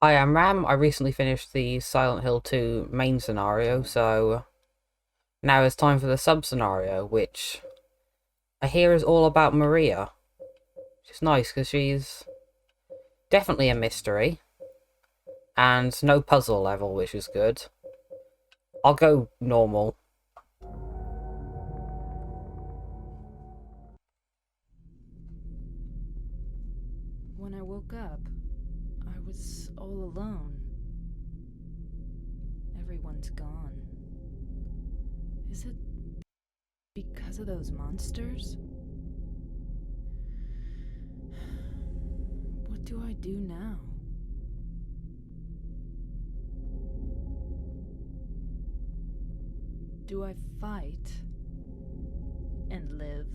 Hi, I'm Ram. I recently finished the Silent Hill 2 main scenario, so now it's time for the sub-scenario, which I hear is all about Maria. Which is nice, because she's definitely a mystery, and no puzzle level, which is good. I'll go normal. When I woke up, I was all alone. Everyone's gone. Is it because of those monsters? What do I do now? Do I fight and live?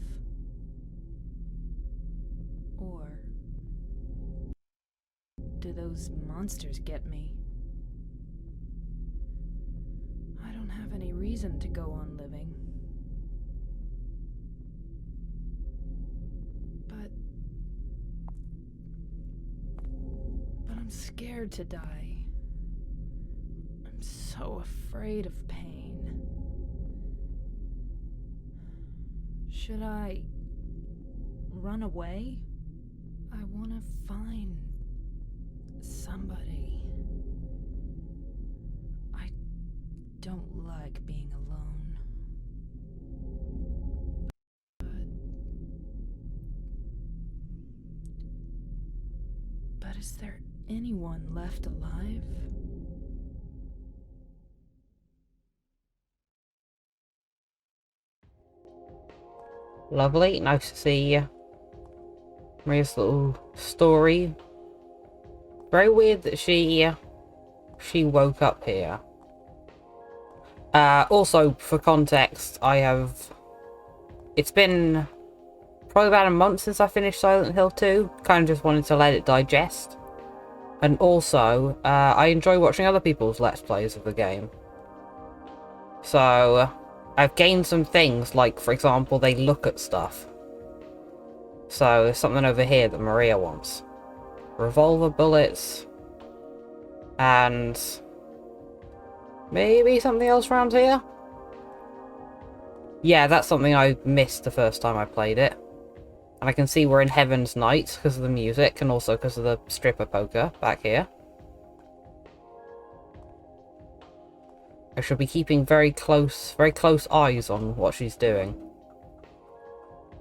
Or do those monsters get me? I don't have any reason to go on living. But I'm scared to die. I'm so afraid of pain. Should I run away? I want to find somebody. I don't like being alone. But is there anyone left alive? Lovely, nice to see Maria's little story. Very weird that she woke up here. Also, for context, it's been probably about a month since I finished Silent Hill 2. Kind of just wanted to let it digest. And also, I enjoy watching other people's Let's Plays of the game. So, I've gained some things, like, for example, they look at stuff. So, there's something over here that Maria wants. Revolver bullets. And maybe something else around here? Yeah, that's something I missed the first time I played it. And I can see we're in Heaven's Night because of the music and also because of the stripper poker back here. I should be keeping very close eyes on what she's doing.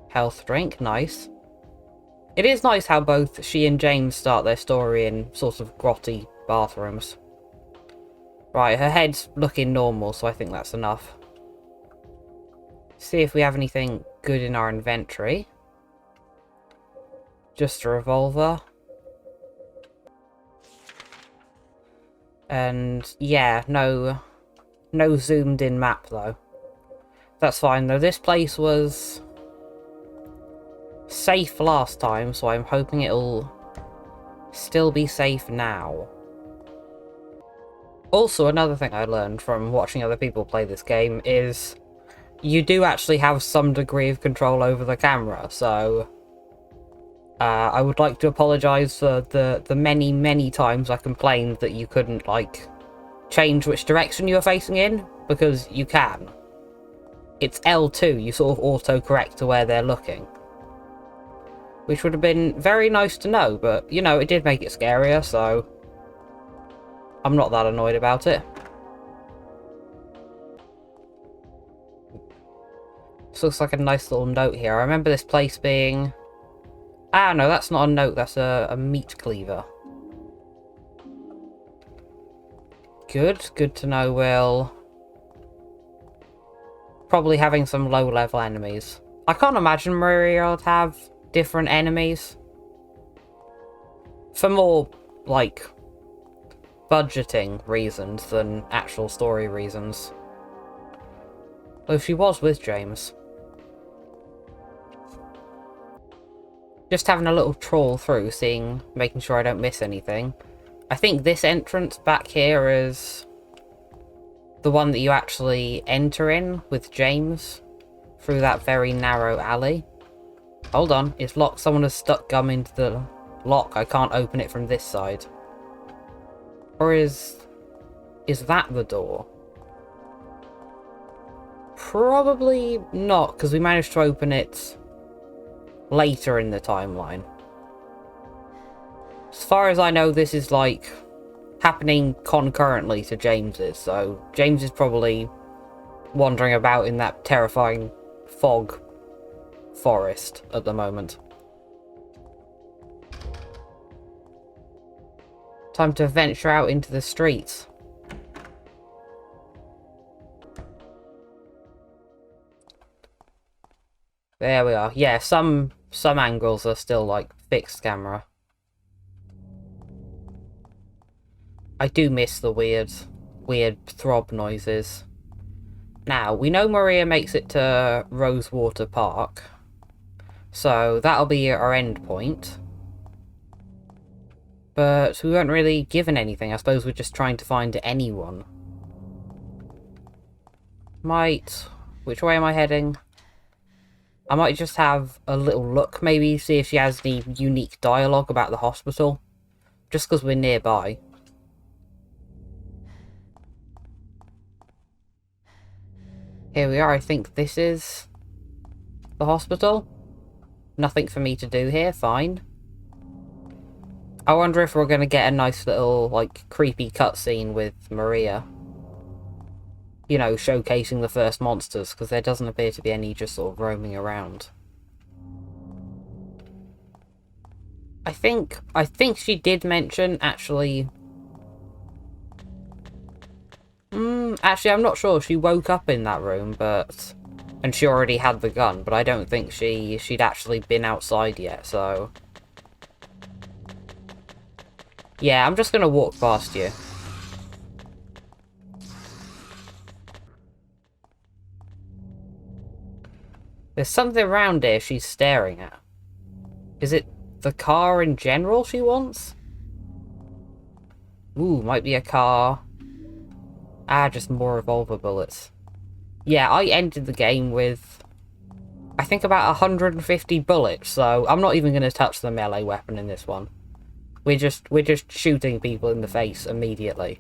Health drink, nice. It is nice how both she and James start their story in sort of grotty bathrooms. Right, her head's looking normal, so I think that's enough. See if we have anything good in our inventory. Just a revolver. And yeah, no zoomed in map though. That's fine though. This place was safe last time, so I'm hoping it'll still be safe now. Also, another thing I learned from watching other people play this game is you do actually have some degree of control over the camera, so I would like to apologise for the many times I complained that you couldn't, like, change which direction you're facing in, because you can. It's L2, you sort of auto-correct to where they're looking. Which would have been very nice to know, but, you know, it did make it scarier, so I'm not that annoyed about it. This looks like a nice little note here. I remember this place being... Ah, no, that's not a note, that's a meat cleaver. Good to know we'll probably having some low-level enemies. I can't imagine Maria would have different enemies. For more, like, budgeting reasons than actual story reasons. Though she was with James. Just having a little trawl through, making sure I don't miss anything. I think this entrance back here is the one that you actually enter in with James through that very narrow alley. Hold on, it's locked. Someone has stuck gum into the lock. I can't open it from this side. Or is that the door? Probably not, because we managed to open it later in the timeline. As far as I know, this is like happening concurrently to James's, so James is probably wandering about in that terrifying fog forest at the moment. Time to venture out into the streets. There we are. Yeah, some angles are still like fixed camera. I do miss the weird throb noises. Now, we know Maria makes it to Rosewater Park, so that'll be our end point. But we weren't really given anything. I suppose we're just trying to find anyone. Which way am I heading? I might just have a little look, maybe see if she has any unique dialogue about the hospital. Just because we're nearby. Here we are, I think this is the hospital. Nothing for me to do here, fine. I wonder if we're going to get a nice little, like, creepy cutscene with Maria. You know, showcasing the first monsters, because there doesn't appear to be any just sort of roaming around. I think she did mention, actually... actually, I'm not sure. She woke up in that room, and she already had the gun, but I don't think she'd actually been outside yet, so... Yeah, I'm just gonna walk past you. There's something around here she's staring at. Is it the car in general she wants? Ooh, might be a car. Ah, just more revolver bullets. Yeah, I ended the game with, I think, about 150 bullets, so I'm not even going to touch the melee weapon in this one. We're just shooting people in the face immediately.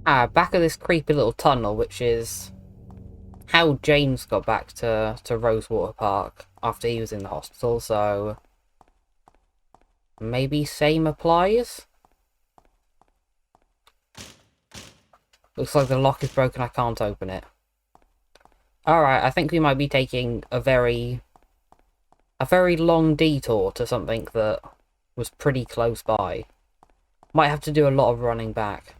Ah, back of this creepy little tunnel, which is how James got back to Rosewater Park after he was in the hospital, so... Maybe same applies? Looks like the lock is broken, I can't open it. Alright, I think we might be taking a very long detour to something that was pretty close by. Might have to do a lot of running back.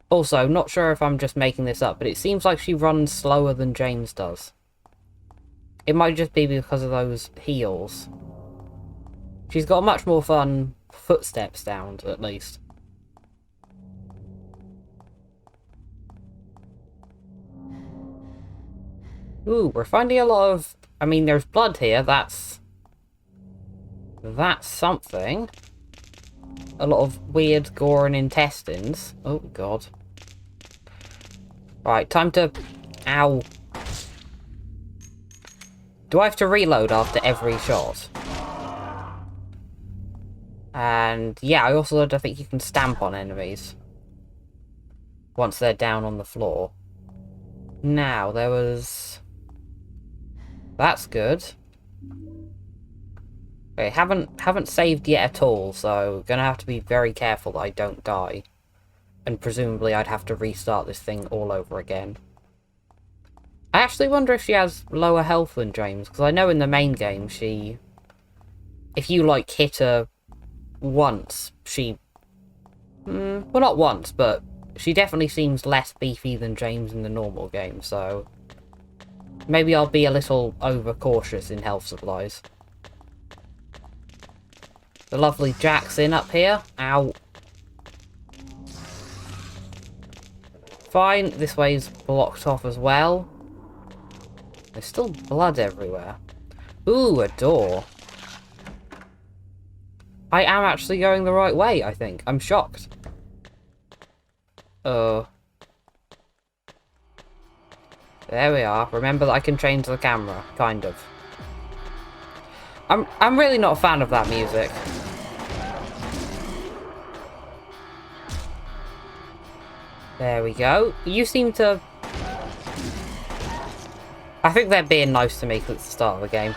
Also, not sure if I'm just making this up, but it seems like she runs slower than James does. It might just be because of those heels. She's got a much more fun footstep sound, at least. Ooh, we're finding a lot of... I mean, there's blood here, that's something. A lot of weird gore and intestines. Oh, God. Right, time to... Ow. Do I have to reload after every shot? And, yeah, I also learned I think you can stamp on enemies. Once they're down on the floor. Now, there was... That's good. Okay, haven't saved yet at all, so gonna have to be very careful that I don't die. And presumably I'd have to restart this thing all over again. I actually wonder if she has lower health than James, because I know in the main game she... If you, like, hit her once, she... well, not once, but she definitely seems less beefy than James in the normal game, so... Maybe I'll be a little overcautious in health supplies. The lovely Jack's in up here. Ow. Fine, this way's blocked off as well. There's still blood everywhere. Ooh, a door. I am actually going the right way, I think. I'm shocked. There we are. Remember that I can change the camera, kind of. I'm really not a fan of that music. There we go. You seem to... I think they're being nice to me because it's the start of the game.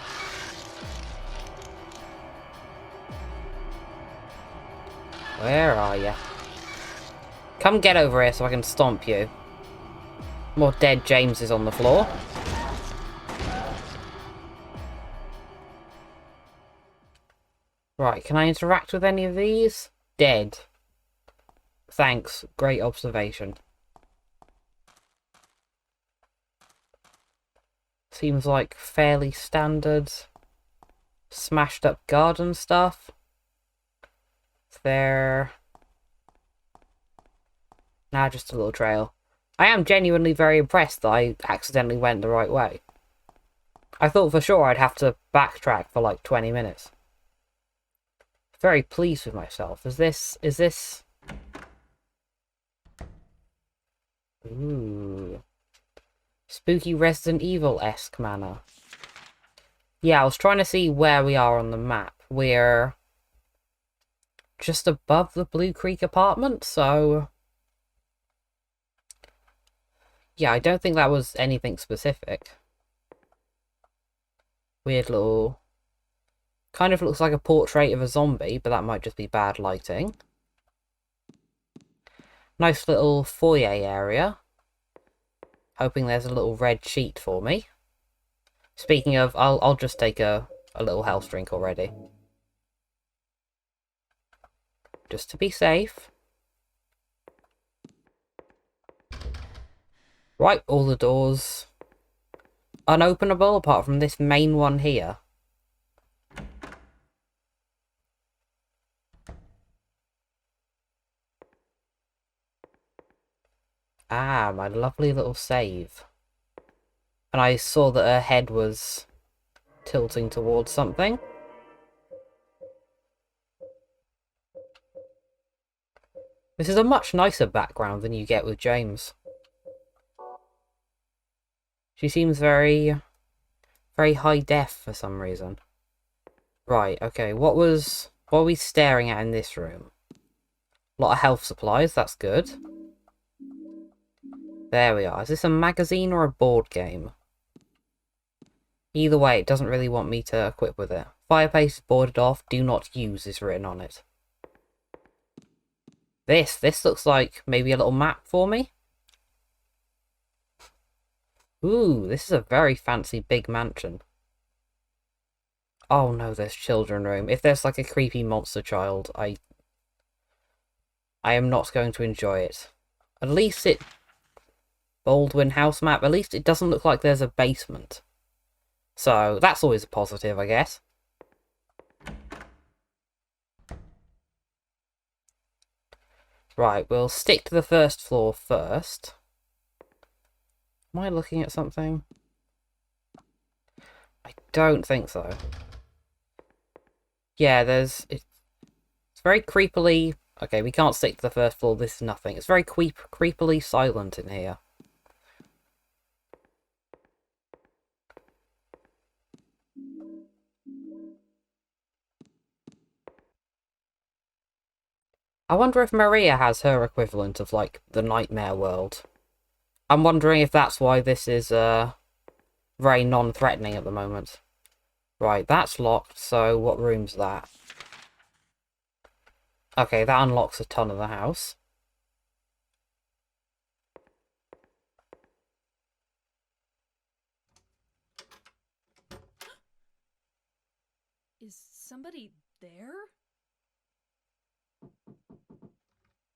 Where are you? Come get over here so I can stomp you. More dead Jameses on the floor. Right, can I interact with any of these? Dead. Thanks, great observation. Seems like fairly standard smashed up garden stuff. There. Nah, just a little trail. I am genuinely very impressed that I accidentally went the right way. I thought for sure I'd have to backtrack for like 20 minutes. Very pleased with myself. Is this... Ooh. Spooky Resident Evil-esque manner. Yeah, I was trying to see where we are on the map. We're just above the Blue Creek apartment, so... Yeah, I don't think that was anything specific. Weird little... Kind of looks like a portrait of a zombie, but that might just be bad lighting. Nice little foyer area. Hoping there's a little red sheet for me. Speaking of, I'll just take a little health drink already. Just to be safe. Right, all the doors unopenable apart from this main one here. Ah, my lovely little save. And I saw that her head was tilting towards something. This is a much nicer background than you get with James. She seems very high def for some reason. Right, okay, what are we staring at in this room? A lot of health supplies, that's good. There we are. Is this a magazine or a board game? Either way, it doesn't really want me to equip with it. Fireplace is boarded off, do not use is written on it. This looks like maybe a little map for me. Ooh, this is a very fancy big mansion. Oh no, there's children room. If there's like a creepy monster child, I am not going to enjoy it. At least it... Baldwin house map, at least it doesn't look like there's a basement. So, that's always a positive, I guess. Right, we'll stick to the first floor first. Am I looking at something? I don't think so. Yeah, it's very creepily... Okay, we can't stick to the first floor, this is nothing. It's very creepily silent in here. I wonder if Maria has her equivalent of, like, the nightmare world. I'm wondering if that's why this is, very non-threatening at the moment. Right, that's locked, so what room's that? Okay, that unlocks a ton of the house. Is somebody there?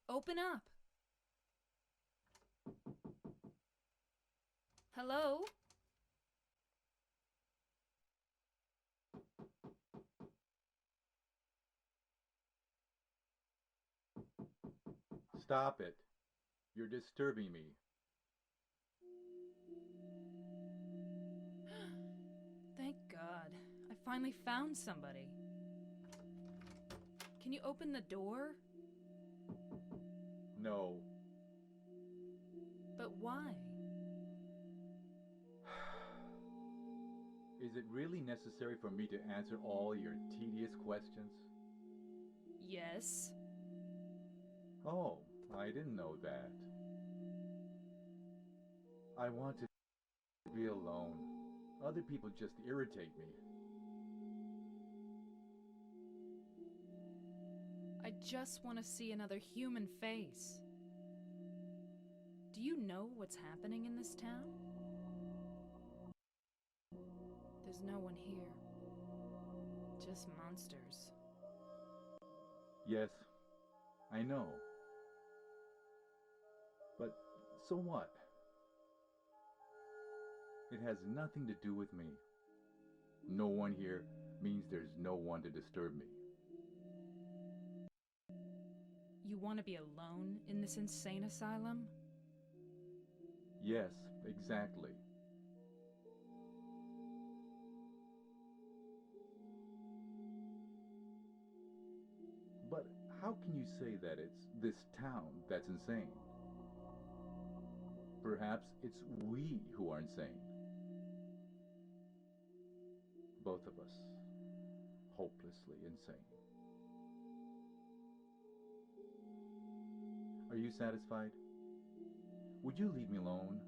Open up. Hello? Stop it. You're disturbing me. Thank God. I finally found somebody. Can you open the door? No. But why? Is it really necessary for me to answer all your tedious questions? Yes. Oh, I didn't know that. I want to be alone. Other people just irritate me. I just want to see another human face. Do you know what's happening in this town? There's no one here. Just monsters. Yes, I know. But so what? It has nothing to do with me. No one here means there's no one to disturb me. You want to be alone in this insane asylum? Yes, exactly. But how can you say that it's this town that's insane? Perhaps it's we who are insane. Both of us. Hopelessly insane. Are you satisfied? Would you leave me alone?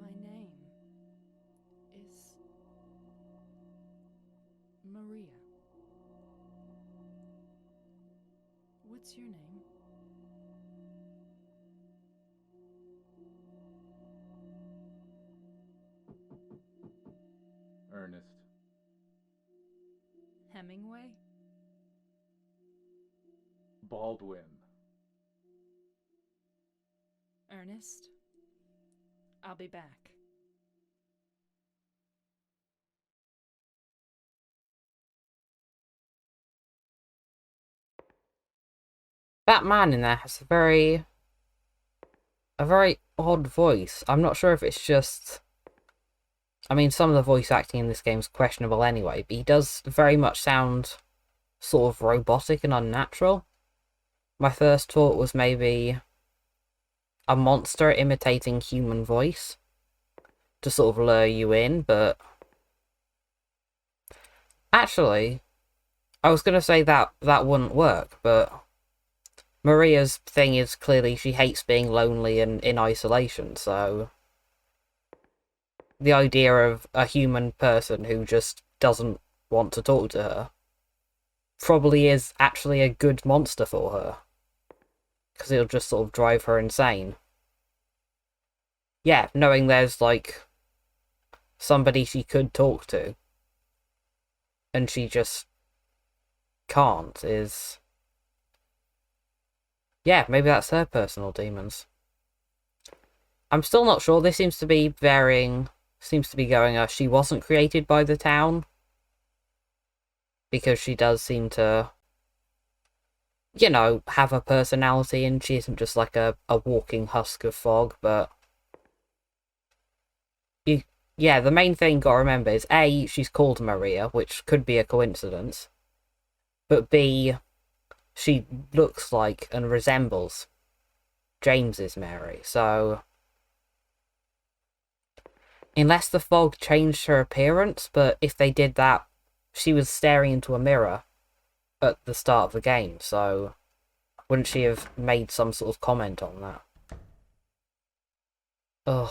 My name is Maria. What's your name? Ernest. Hemingway? Baldwin. Ernest? I'll be back. That man in there has a very odd voice. I'm not sure if it's just... I mean, some of the voice acting in this game is questionable anyway, but he does very much sound sort of robotic and unnatural. My first thought was maybe a monster imitating human voice to sort of lure you in, but actually, I was going to say that wouldn't work, but Maria's thing is clearly she hates being lonely and in isolation, so the idea of a human person who just doesn't want to talk to her probably is actually a good monster for her, because it'll just sort of drive her insane. Yeah, knowing there's, like, somebody she could talk to, and she just can't, is... Yeah, maybe that's her personal demons. I'm still not sure. This seems to be varying... Seems to be going, she wasn't created by the town, because she does seem to, you know, have a personality, and she isn't just like a walking husk of fog, but... Yeah, the main thing gotta remember is, A, she's called Maria, which could be a coincidence, but B, she looks like and resembles James's Mary, so... Unless the fog changed her appearance, but if they did that, she was staring into a mirror at the start of the game, so wouldn't she have made some sort of comment on that? Ugh.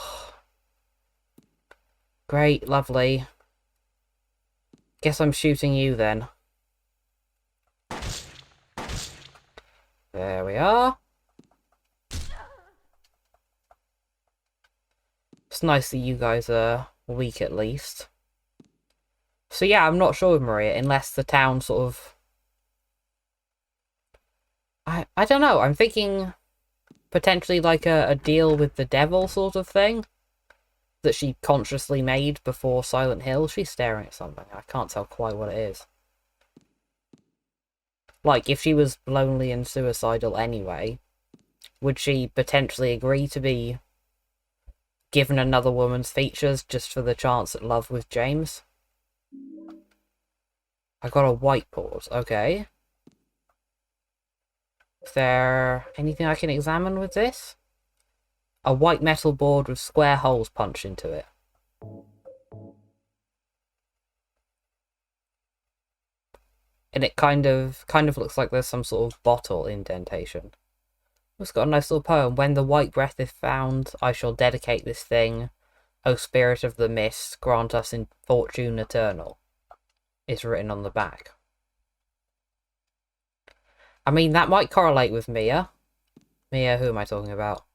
Great, lovely. Guess I'm shooting you then. There we are. It's nice that you guys are weak at least. So yeah, I'm not sure with Maria, unless the town sort of... I don't know, I'm thinking potentially like a deal with the devil sort of thing that she consciously made before Silent Hill. She's staring at something, I can't tell quite what it is. Like, if she was lonely and suicidal anyway, would she potentially agree to be given another woman's features just for the chance at love with James? I got a whiteboard, okay. Is there anything I can examine with this? A white metal board with square holes punched into it. And it kind of looks like there's some sort of bottle indentation. It's got a nice little poem. When the white breath is found, I shall dedicate this thing. O spirit of the mist, grant us in fortune eternal. It's written on the back. I mean, that might correlate with Mia. Mia, who am I talking about?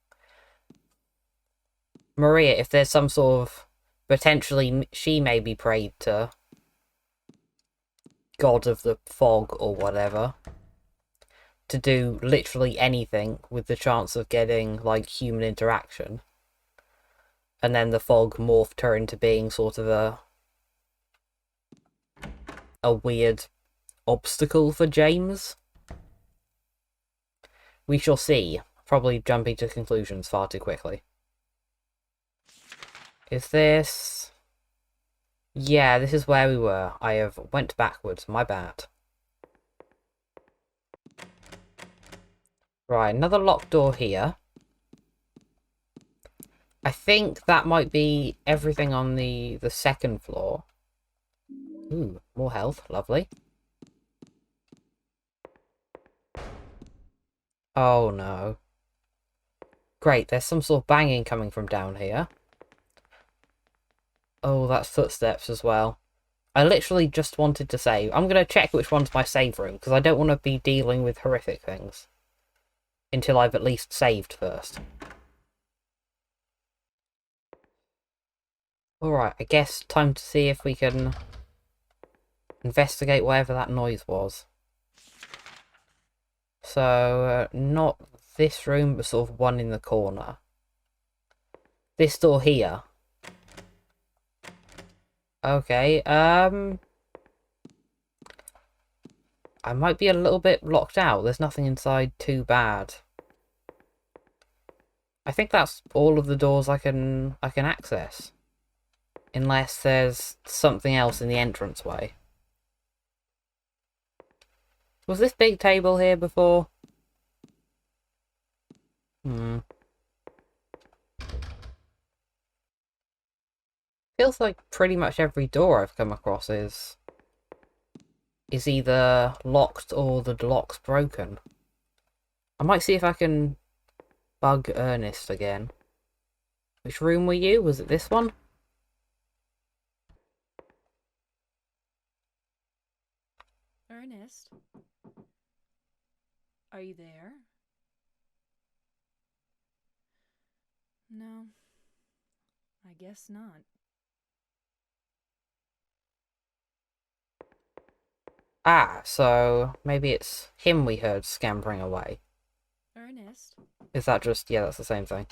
Maria, if there's some sort of... Potentially, she may be prayed to God of the Fog or whatever. To do literally anything with the chance of getting, like, human interaction. And then the fog morphed her into being sort of a weird obstacle for James. We shall see. Probably jumping to conclusions far too quickly. Is this... Yeah, this is where we were. I have went backwards. My bad. Right, another locked door here. I think that might be everything on the second floor. Ooh, more health. Lovely. Oh no. Great, there's some sort of banging coming from down here. Oh, that's footsteps as well. I literally just wanted to save. I'm going to check which one's my save room, because I don't want to be dealing with horrific things. Until I've at least saved first. Alright, I guess time to see if we can investigate whatever that noise was. So, not this room, but sort of one in the corner. This door here. Okay, I might be a little bit locked out. There's nothing inside too bad. I think that's all of the doors I can access. Unless there's something else in the entranceway. Was this big table here before? Feels like pretty much every door I've come across is either locked or the lock's broken. I might see if I can bug Ernest again. Which room were you? Was it this one? Ernest? Are you there? No. I guess not. Ah, so maybe it's him we heard scampering away. Ernest? Is that just... yeah, that's the same thing.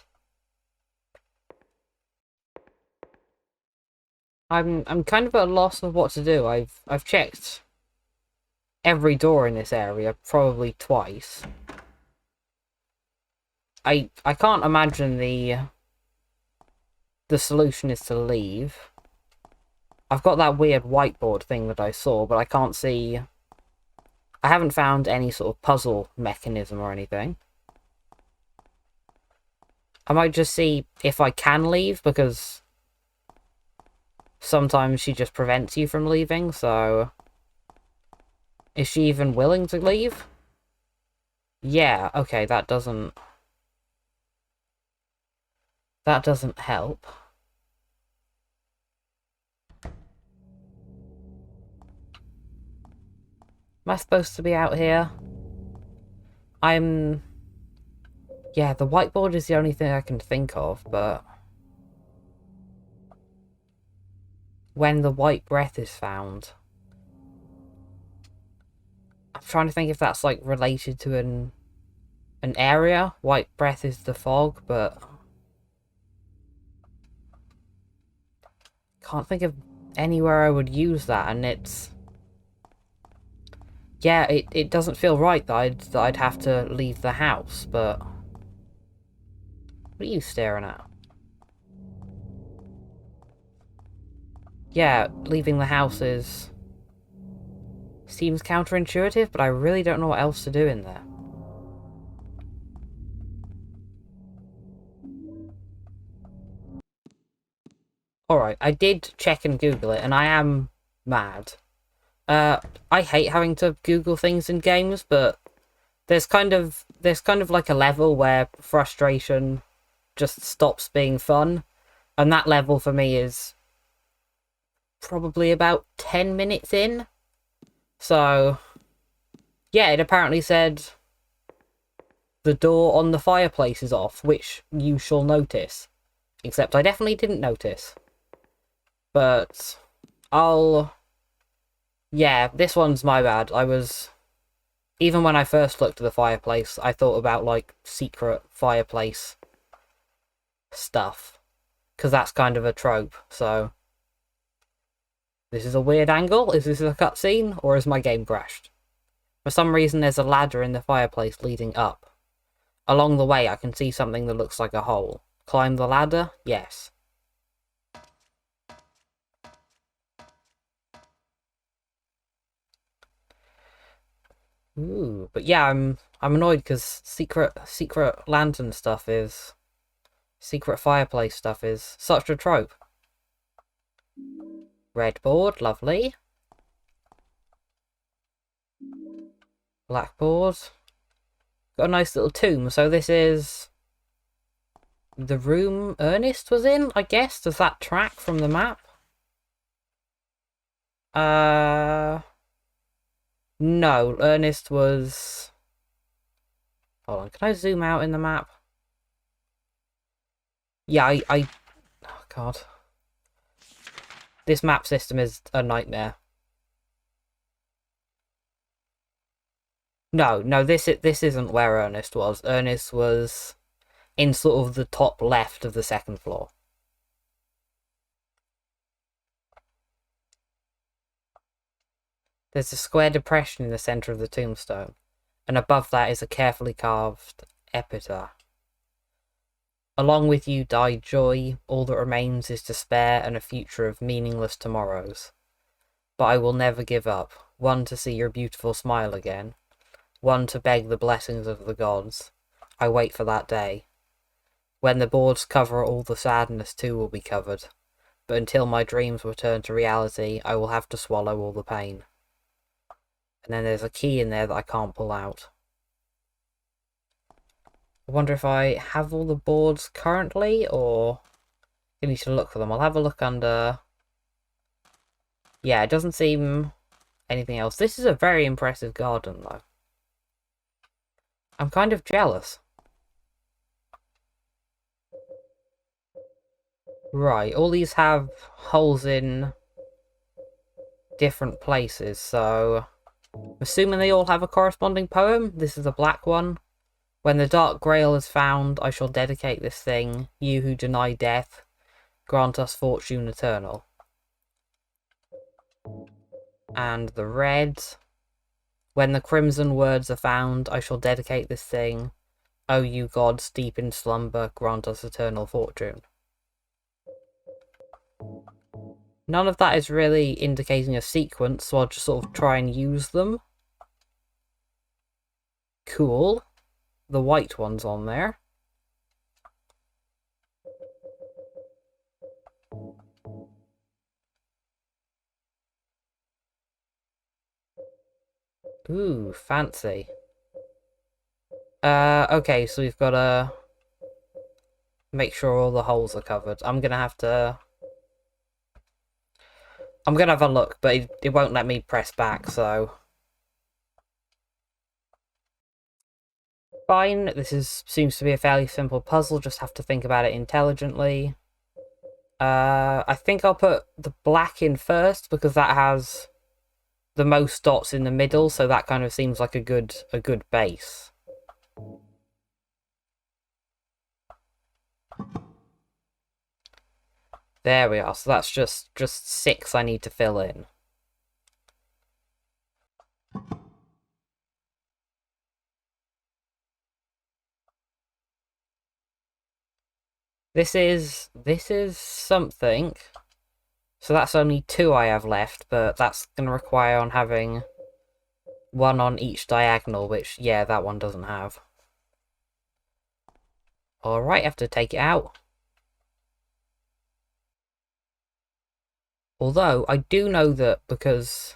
I'm kind of at a loss of what to do. I've checked every door in this area probably twice. I can't imagine the solution is to leave. I've got that weird whiteboard thing that I saw, but I can't see... I haven't found any sort of puzzle mechanism or anything. I might just see if I can leave, because sometimes she just prevents you from leaving, so... Is she even willing to leave? Yeah, okay, that doesn't help. Am I supposed to be out here? Yeah, the whiteboard is the only thing I can think of, but... When the white breath is found... I'm trying to think if that's, like, related to an area. White breath is the fog, but... Can't think of anywhere I would use that, and it's... Yeah, it doesn't feel right that I'd have to leave the house, but... What are you staring at? Yeah, leaving the house seems counterintuitive, but I really don't know what else to do in there. Alright, I did check and Google it, and I am mad. I hate having to Google things in games, but there's kind of like a level where frustration just stops being fun, and that level for me is probably about 10 minutes in. So, yeah, it apparently said the door on the fireplace is off, which you shall notice. Except I definitely didn't notice. But yeah, this one's my bad. Even when I first looked at the fireplace, I thought about, like, secret fireplace stuff. Because that's kind of a trope, so... This is a weird angle? Is this a cutscene? Or has my game crashed? For some reason, there's a ladder in the fireplace leading up. Along the way, I can see something that looks like a hole. Climb the ladder? Yes. Ooh, but yeah, I'm annoyed because secret lantern stuff is... Secret fireplace stuff is such a trope. Red board, lovely. Blackboard. Got a nice little tomb, so this is... the room Ernest was in, I guess? Does that track from the map? No, Ernest was... Hold on, can I zoom out in the map? Yeah, oh, God. This map system is a nightmare. No, this isn't where Ernest was. Ernest was in sort of the top left of the second floor. There's a square depression in the center of the tombstone, and above that is a carefully carved epitaph. Along with you died joy, all that remains is despair and a future of meaningless tomorrows. But I will never give up, one to see your beautiful smile again, one to beg the blessings of the gods. I wait for that day. When the boards cover all the sadness too will be covered, but until my dreams return to reality, I will have to swallow all the pain. And then there's a key in there that I can't pull out. I wonder if I have all the boards currently, or I need to look for them. I'll have a look under... Yeah, it doesn't seem anything else. This is a very impressive garden, though. I'm kind of jealous. Right, all these have holes in different places, so... I'm assuming they all have a corresponding poem. This is a black one. When the dark grail is found, I shall dedicate this thing. You who deny death, grant us fortune eternal. And the red. When the crimson words are found, I shall dedicate this thing. O you gods deep in slumber, grant us eternal fortune. None of that is really indicating a sequence, so I'll just sort of try and use them. Cool. The white one's on there. Ooh, fancy. Okay, so we've got to make sure all the holes are covered. I'm gonna have a look, but it won't let me press back, so... Fine, this seems to be a fairly simple puzzle, just have to think about it intelligently. I think I'll put the black in first, because that has the most dots in the middle, so that kind of seems like a good base. There we are, so that's just 6 I need to fill in. This is something. So that's only 2 I have left, but that's going to require on having 1 on each diagonal, which, yeah, that one doesn't have. Alright, have to take it out. Although, I do know that because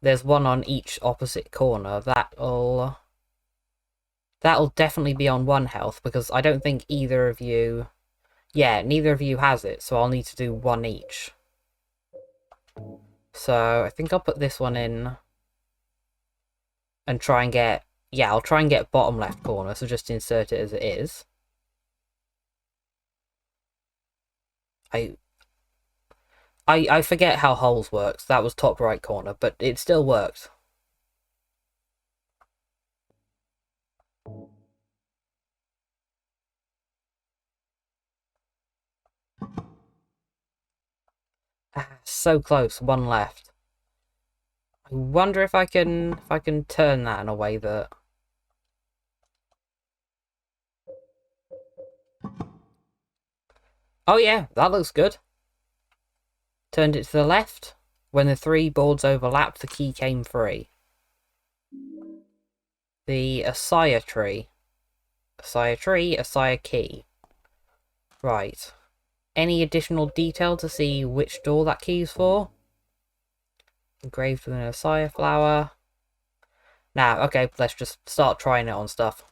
there's one on each opposite corner. That'll definitely be on 1 health, because I don't think either of you... Yeah, neither of you has it, so I'll need to do 1 each. So, I think I'll put this one in and try and get... Yeah, I'll try and get bottom left corner, so just insert it as it is. I forget how holes works. That was top right corner, but it still worked. So close, 1 left. I wonder if I can turn that in a way that... Oh yeah, that looks good. Turned it to the left. When the 3 boards overlapped, the key came free. The Asaya tree. Asaya tree, Asaya key. Right. Any additional detail to see which door that key's for? Engraved with an Asaya flower. Nah, okay, let's just start trying it on stuff.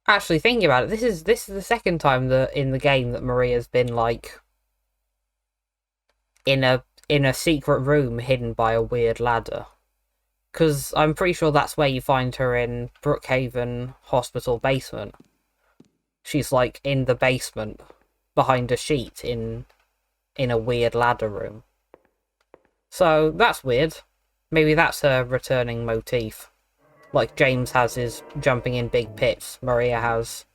Actually, thinking about it, this is the second time that in the game that Maria's been like in a secret room hidden by a weird ladder. Because I'm pretty sure that's where you find her in Brookhaven Hospital basement. She's like in the basement behind a sheet in a weird ladder room. So that's weird. Maybe that's a returning motif. Like James has his jumping in big pits, Maria has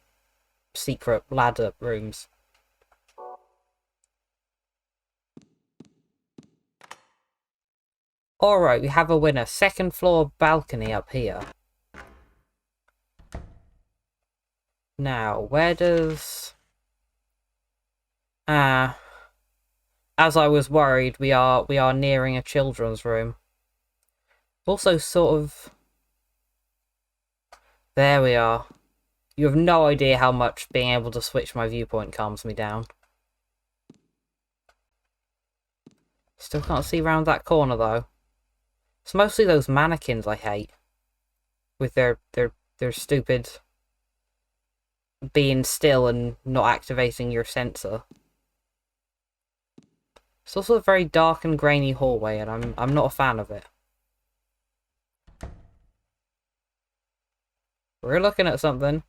secret ladder rooms. Alright, we have a winner. 2nd floor balcony up here. Now, where does... as I was worried, we are nearing a children's room. Also sort of... There we are. You have no idea how much being able to switch my viewpoint calms me down. Still can't see round that corner though. It's mostly those mannequins I hate. With their stupid being still and not activating your sensor. It's also a very dark and grainy hallway, and I'm not a fan of it. We're looking at something.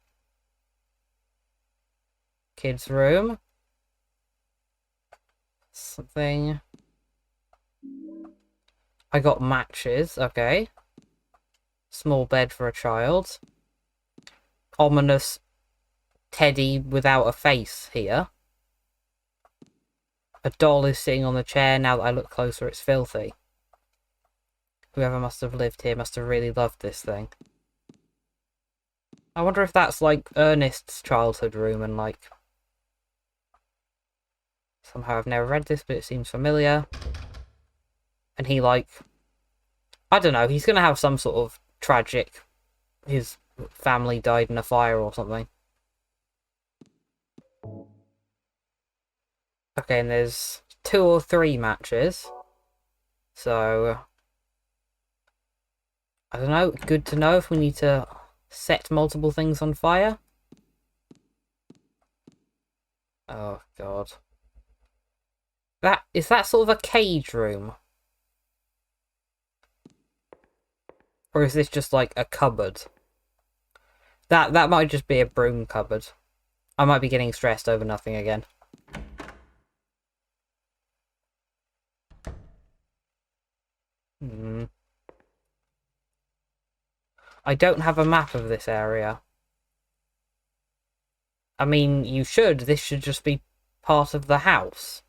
Kids' room. Something. I got matches, okay. Small bed for a child. Ominous teddy without a face here. A doll is sitting on the chair. Now that I look closer, it's filthy. Whoever must have lived here must have really loved this thing. I wonder if that's like Ernest's childhood room and like... Somehow I've never read this, but it seems familiar. And he like... I don't know, he's gonna have some sort of tragic... His family died in a fire or something. Okay, and there's 2 or 3 matches. So... I don't know, good to know if we need to set multiple things on fire. Oh, God. Is that sort of a cage room? Or is this just like a cupboard? That might just be a broom cupboard. I might be getting stressed over nothing again. I don't have a map of this area. I mean, you should. This should just be part of the house.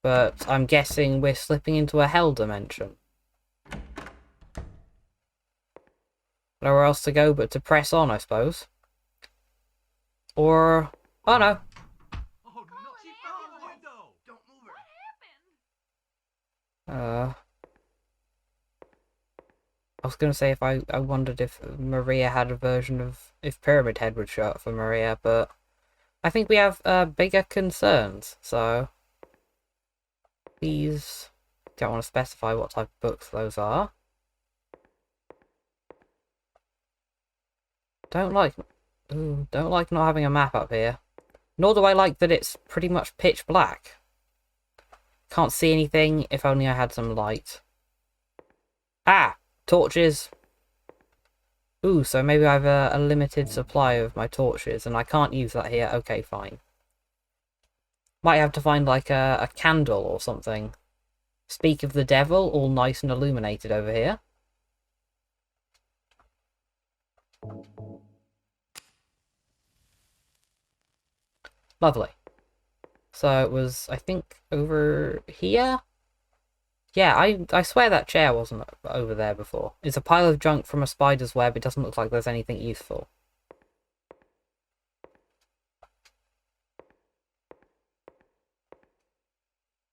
But I'm guessing we're slipping into a hell dimension. Nowhere else to go but to press on, I suppose. Or... oh no. Oh, no, she fell out the window! Don't move her. What happened? I was going to say if I wondered if Maria had a version of... if Pyramid Head would show up for Maria, but I think we have bigger concerns, so these don't want to specify what type of books those are. Don't like not having a map up here. Nor do I like that it's pretty much pitch black. Can't see anything, if only I had some light. Ah! Torches! Ooh, so maybe I have a limited supply of my torches, and I can't use that here. Okay, fine. Might have to find, like, a candle or something. Speak of the devil, all nice and illuminated over here. Lovely. So it was, I think, over here? Yeah, I swear that chair wasn't over there before. It's a pile of junk from a spider's web. It doesn't look like there's anything useful.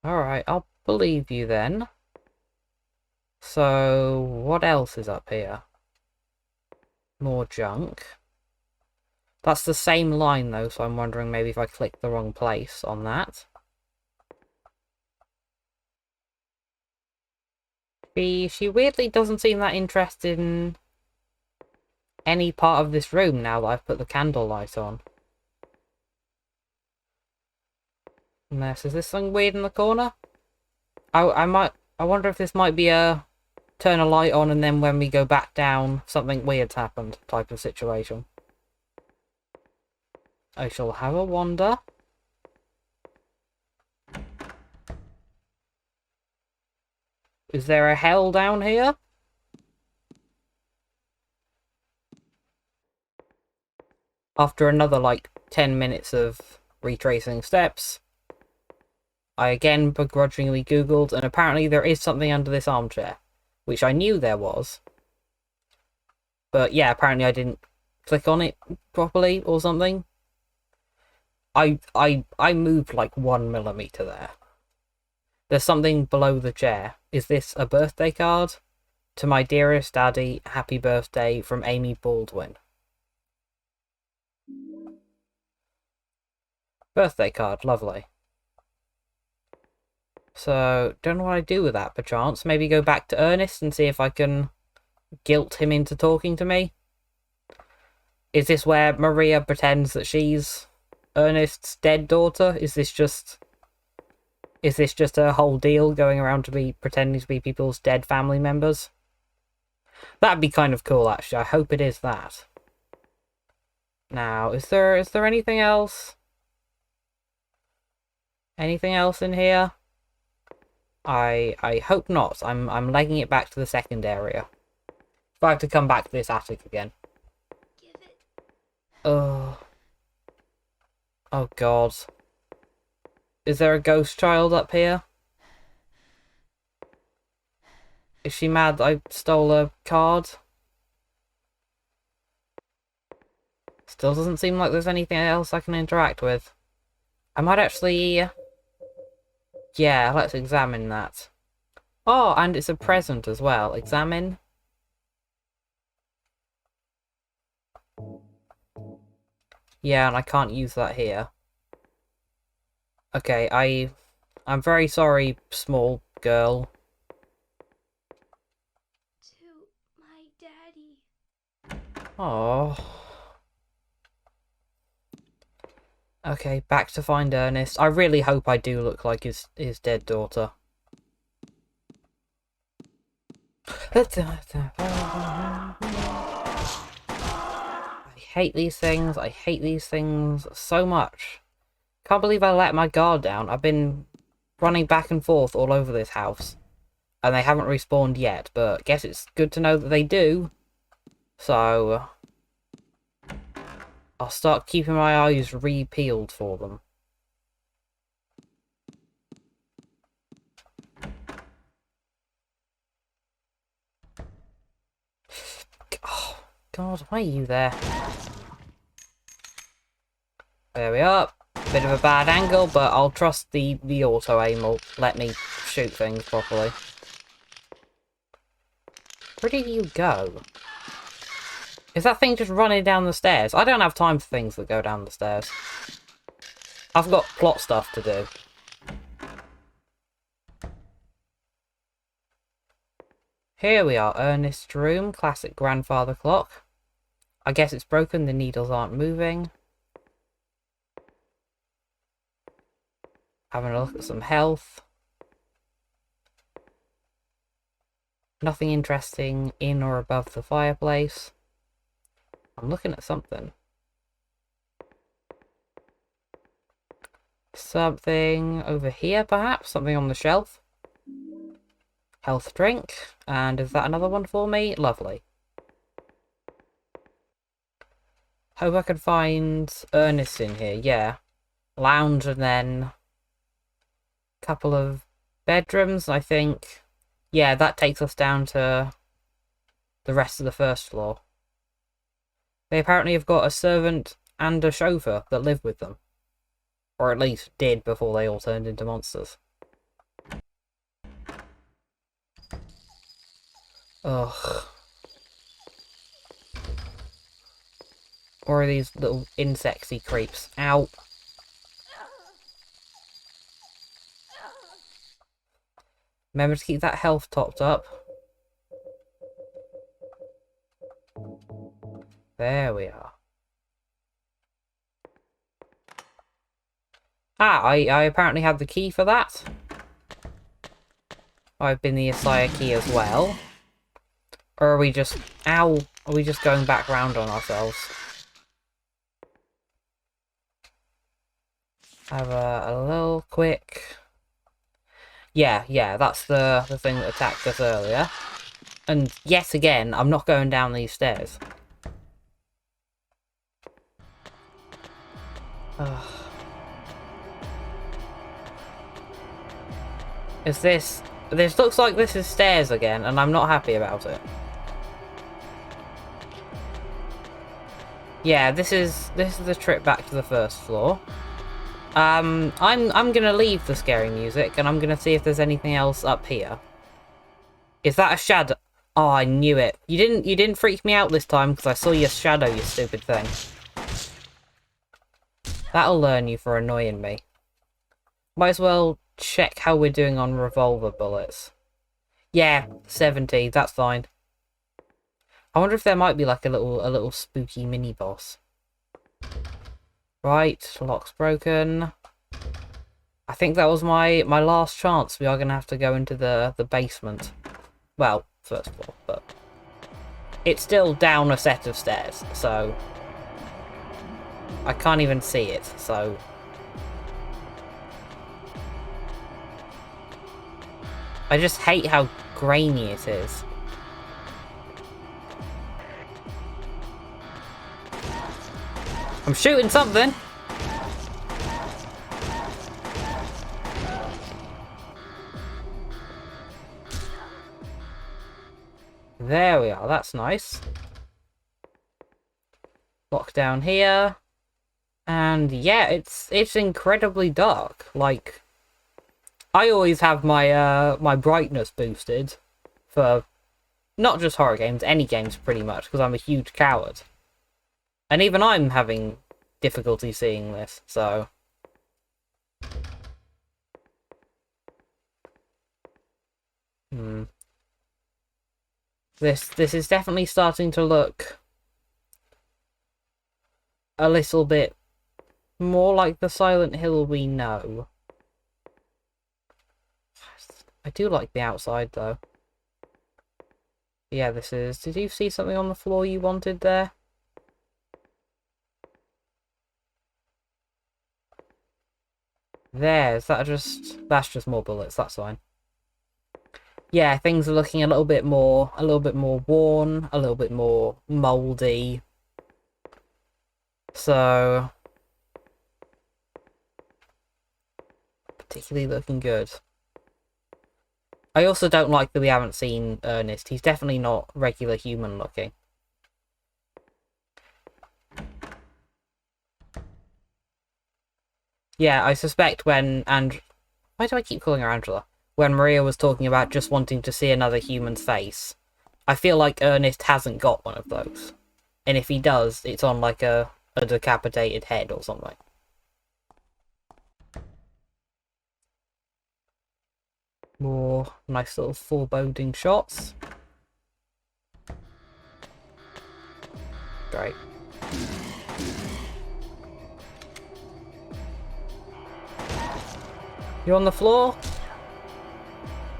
Alright, I'll believe you then. So, what else is up here? More junk. That's the same line though, so I'm wondering maybe if I clicked the wrong place on that. She weirdly doesn't seem that interested in any part of this room now that I've put the candle light on. Unless, is this something weird in the corner? I wonder if this might be a turn a light on and then when we go back down, something weird's happened type of situation. I shall have a wander. Is there a hell down here? After another, like, 10 minutes of retracing steps, I again begrudgingly googled, and apparently there is something under this armchair. Which I knew there was. But yeah, apparently I didn't click on it properly or something. I moved like 1 millimeter there. There's something below the chair. Is this a birthday card? To my dearest daddy, happy birthday from Amy Baldwin. Birthday card, lovely. So, don't know what I do with that, perchance. Maybe go back to Ernest and see if I can guilt him into talking to me. Is this where Maria pretends that she's Ernest's dead daughter? Is this just her whole deal, going around to be pretending to be people's dead family members? That'd be kind of cool, actually. I hope it is that. Now, is there anything else? Anything else in here? I hope not. I'm legging it back to the second area. If I have to come back to this attic again. Give it. Oh. Oh god. Is there a ghost child up here? Is she mad that I stole a card? Still doesn't seem like there's anything else I can interact with. I might actually... Yeah, let's examine that. Oh, and it's a present as well. Examine. Yeah, and I can't use that here. Okay, I'm very sorry, small girl. To my daddy. Oh. Okay, back to find Ernest. I really hope I do look like his dead daughter. I hate these things. I hate these things so much. Can't believe I let my guard down. I've been running back and forth all over this house. And they haven't respawned yet, but guess it's good to know that they do. So... I'll start keeping my eyes re-peeled for them. Oh, God, why are you there? There we are. Bit of a bad angle, but I'll trust the auto-aim will let me shoot things properly. Where did you go? Is that thing just running down the stairs? I don't have time for things that go down the stairs. I've got plot stuff to do. Here we are, Ernest's room, classic grandfather clock. I guess it's broken, the needles aren't moving. Having a look at some health. Nothing interesting in or above the fireplace. I'm looking at something. Something over here, perhaps? Something on the shelf? Health drink. And is that another one for me? Lovely. Hope I can find Ernest in here, yeah. Lounge and then a couple of bedrooms, I think. Yeah, that takes us down to the rest of the first floor. They apparently have got a servant and a chauffeur that live with them. Or at least did before they all turned into monsters. Ugh. Or are these little insecty creeps? Ow. Remember to keep that health topped up. There we are. Ah, I apparently have the key for that. I've been the Asaya key as well. Or are we just... Ow! Are we just going back round on ourselves? Have a little quick... Yeah, that's the thing that attacked us earlier. And yet again, I'm not going down these stairs. Ugh. Is this... This looks like this is stairs again, and I'm not happy about it. Yeah, this is the trip back to the first floor. I'm gonna leave the scary music, and I'm gonna see if there's anything else up here. Is that a shadow? Oh, I knew it. You didn't freak me out this time because I saw your shadow, you stupid thing. That'll learn you for annoying me. Might as well check how we're doing on revolver bullets. Yeah, 70, that's fine. I wonder if there might be like a little spooky mini boss. Right, lock's broken. I think that was my last chance. We are gonna have to go into the basement. Well, first floor, but it's still down a set of stairs, so I can't even see it, so I just hate how grainy it is. I'm shooting something! There we are, that's nice. Lock down here. And yeah, it's incredibly dark. Like, I always have my my brightness boosted for not just horror games, any games pretty much, because I'm a huge coward. And even I'm having difficulty seeing this, so... This is definitely starting to look a little bit more like the Silent Hill we know. I do like the outside, though. Yeah, this is... Did you see something on the floor you wanted there? That's just more bullets, that's fine. Yeah, things are looking a little bit more worn, a little bit more mouldy. So, particularly looking good. I also don't like that we haven't seen Ernest. He's definitely not regular human looking. Yeah, I suspect when why do I keep calling her Angela? When Maria was talking about just wanting to see another human's face, I feel like Ernest hasn't got one of those. And if he does, it's on like a decapitated head or something. More nice little foreboding shots. Great. You on the floor?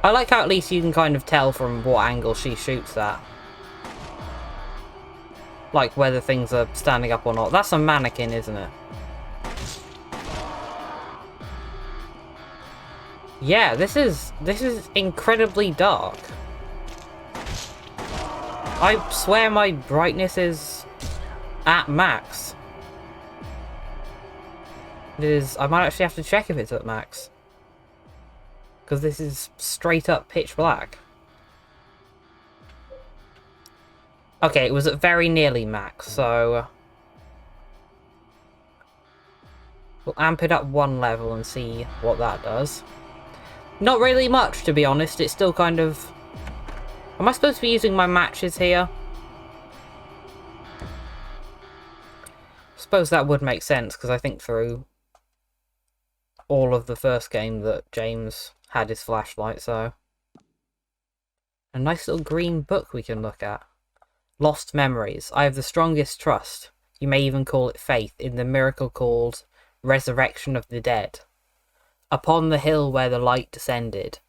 I like how at least you can kind of tell from what angle she shoots at. Like whether things are standing up or not. That's a mannequin, isn't it? Yeah, this is incredibly dark. I swear my brightness is at max. It is. I might actually have to check if it's at max. Because this is straight up pitch black. Okay, it was at very nearly max, so we'll amp it up one level and see what that does. Not really much, to be honest. It's still kind of... Am I supposed to be using my matches here? I suppose that would make sense, because I think through all of the first game that James had his flashlight, so... A nice little green book we can look at. Lost Memories. I have the strongest trust, you may even call it faith, in the miracle called Resurrection of the Dead. Upon the hill where the light descended,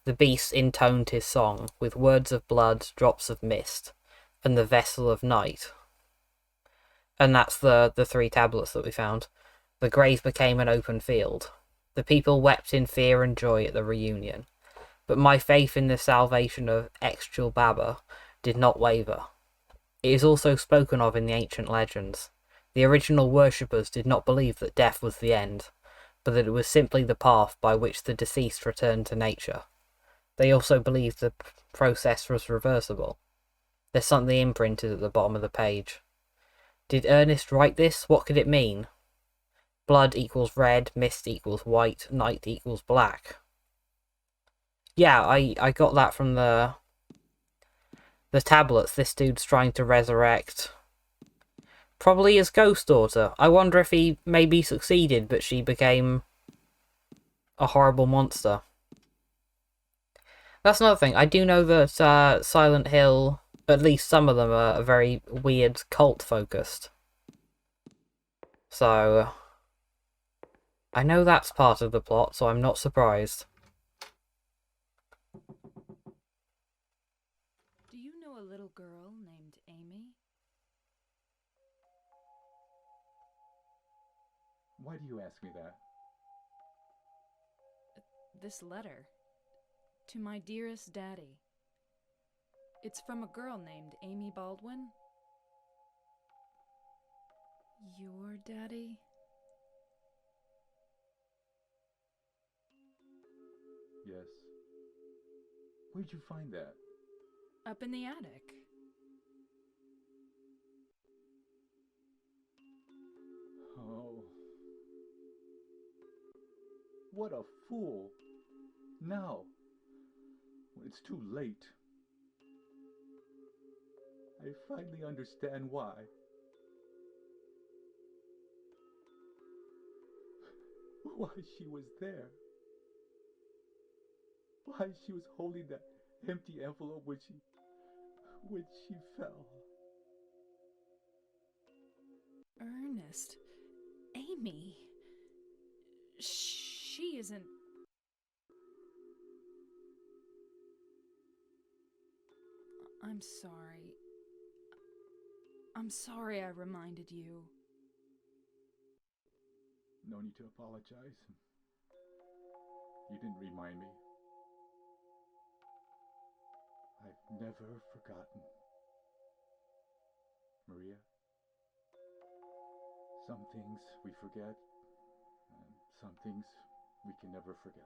the beast intoned his song, with words of blood, drops of mist, and the vessel of night. And that's the 3 tablets that we found. The grave became an open field. The people wept in fear and joy at the reunion. But my faith in the salvation of Exchul Baba did not waver. It is also spoken of in the ancient legends. The original worshippers did not believe that death was the end, but that it was simply the path by which the deceased returned to nature. They also believed the process was reversible. There's something imprinted at the bottom of the page. Did Ernest write this? What could it mean? Blood equals red, mist equals white, night equals black. Yeah, I got that from the tablets. This dude's trying to resurrect probably his ghost daughter. I wonder if he maybe succeeded, but she became a horrible monster. That's another thing. I do know that Silent Hill, at least some of them, are very weird cult-focused. So, I know that's part of the plot, so I'm not surprised. Do you know a little girl named Amy? Why do you ask me that? This letter. To my dearest daddy. It's from a girl named Amy Baldwin. Your daddy? Yes. Where'd you find that? Up in the attic. Oh. What a fool. Now, when it's too late, I finally understand why. Why she was there. Why she was holding that empty envelope when she fell. Ernest. Amy. She isn't... I'm sorry. I'm sorry I reminded you. No need to apologize. You didn't remind me. I've never forgotten. Maria, some things we forget, and some things we can never forget.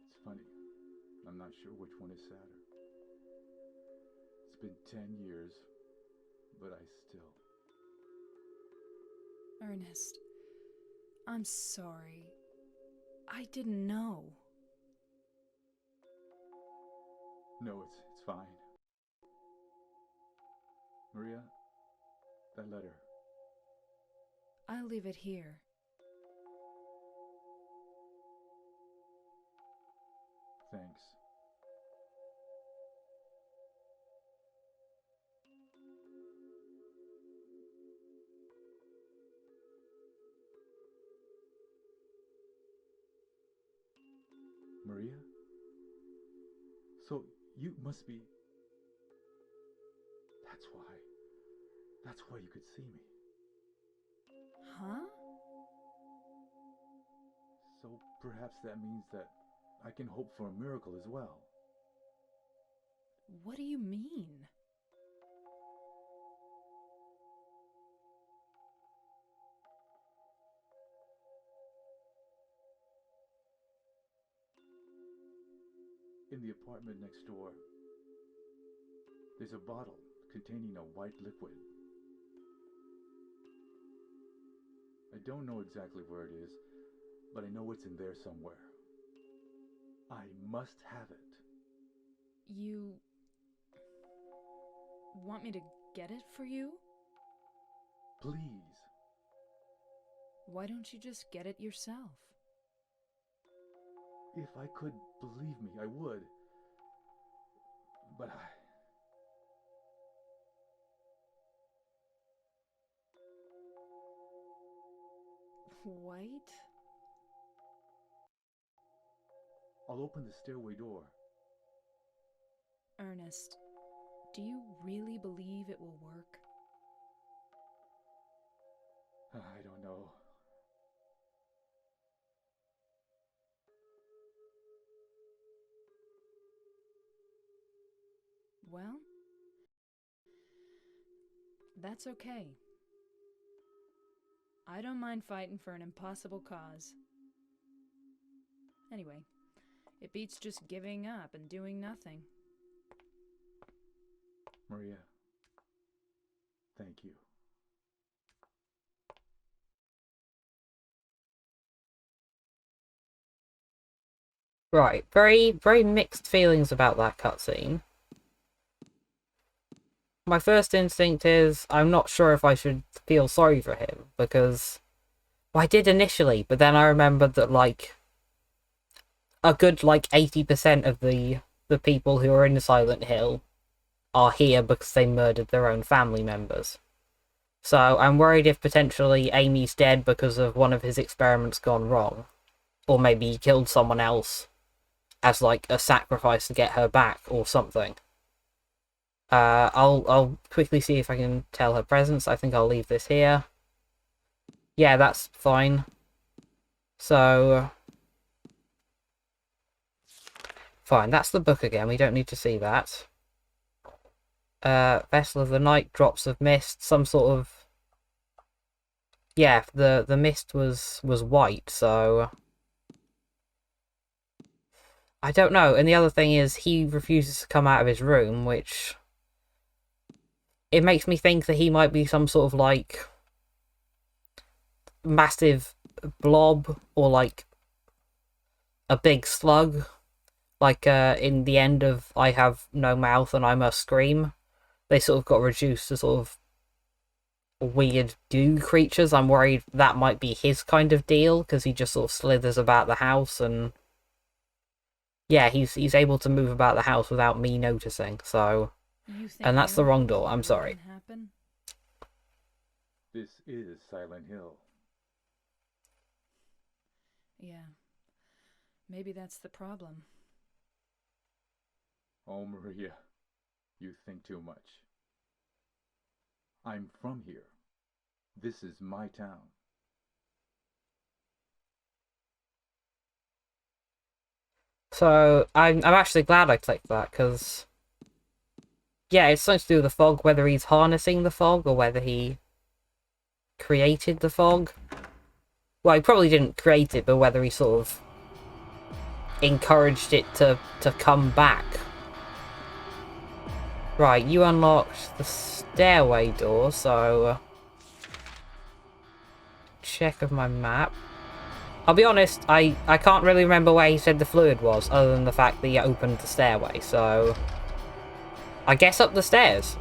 It's funny, I'm not sure which one is sadder. It's been 10 years, but I still... Ernest, I'm sorry. I didn't know. No, it's fine. Maria, that letter. I'll leave it here. Thanks. Maria? So you must be... That's why. That's why you could see me. Huh? So perhaps that means that I can hope for a miracle as well. What do you mean? In the apartment next door, there's a bottle containing a white liquid. I don't know exactly where it is, but I know it's in there somewhere. I must have it. You want me to get it for you? Please. Why don't you just get it yourself? If I could, believe me, I would. But White? I'll open the stairway door. Ernest, do you really believe it will work? I don't know. Well, that's okay. I don't mind fighting for an impossible cause. Anyway, it beats just giving up and doing nothing. Maria, thank you. Right, very, very mixed feelings about that cutscene. My first instinct is, I'm not sure if I should feel sorry for him, because... Well, I did initially, but then I remembered that, like, a good, 80% of the people who are in Silent Hill are here because they murdered their own family members. So I'm worried if potentially Amy's dead because of one of his experiments gone wrong. Or maybe he killed someone else as, a sacrifice to get her back, or something. I'll quickly see if I can tell her presence. I think I'll leave this here. Yeah, that's fine. So... Fine, that's the book again. We don't need to see that. Vessel of the Night, Drops of Mist, some sort of... Yeah, the mist was white, so... I don't know, and the other thing is, he refuses to come out of his room, which... It makes me think that he might be some sort of, massive blob, or, a big slug. In the end of I Have No Mouth and I Must Scream. They sort of got reduced to sort of weird goo creatures. I'm worried that might be his kind of deal, because he just sort of slithers about the house, and... Yeah, he's able to move about the house without me noticing, so... And that's the wrong door, I'm sorry. This is Silent Hill. Yeah. Maybe that's the problem. Oh, Maria, you think too much. I'm from here. This is my town. So, I'm actually glad I clicked that, because... Yeah, it's something to do with the fog, whether he's harnessing the fog, or whether he created the fog. Well, he probably didn't create it, but whether he sort of encouraged it to come back. Right, you unlocked the stairway door, so... Check of my map. I'll be honest, I can't really remember where he said the fluid was, other than the fact that he opened the stairway, so... I guess up the stairs.